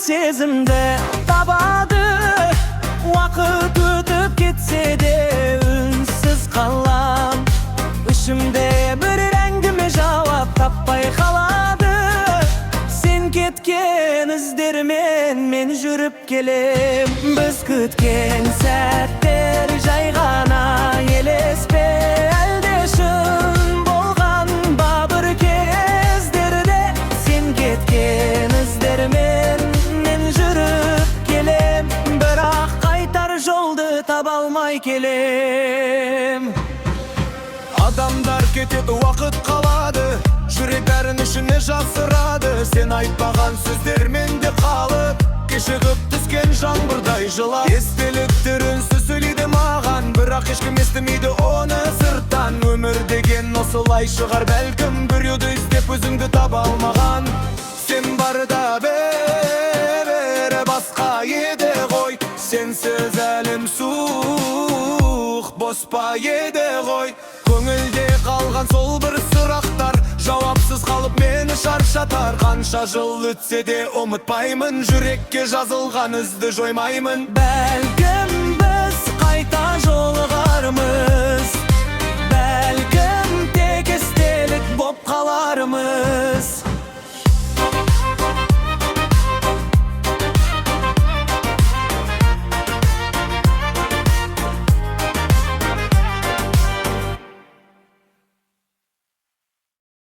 сезімді табады. Уақыт өтіп кетсе де үнсіз қалам. Ішімде бір әңгіме жауап таппай қалады. Сен кеткен іздермен мен жүріп келем. Біз күткен сәттер жай ғана елес пе, әлде шын болған ба бір кездерде? Сен кеткен іздермен мен жүріп келем, бірақ қайтар жолды таба алмай келем. Адамдар кетеді, уақыт қалады, жүрек бәрін ішіне жасырады. Сен айтпаған сөздер менде қалып, кешігіп түскен жаңбырдай жылап. Естеліктер үнсіз сөйлейді маған, бірақ ешкім естімейді оны сырттан. Өмір деген осылай шығар бәлкім, біреуді іздеп өзіңді таба алмаған. Сен барда бәрі басқа еді ғой, сенсіз әлім суық бос па еді ғой. Көңілде қалған сол бір сұрақтар жауапсыз қалып мені шаршатар. Қанша жыл өтсе де ұмытпаймын, жүрекке жазылған ізді жоймаймын. Бәлкім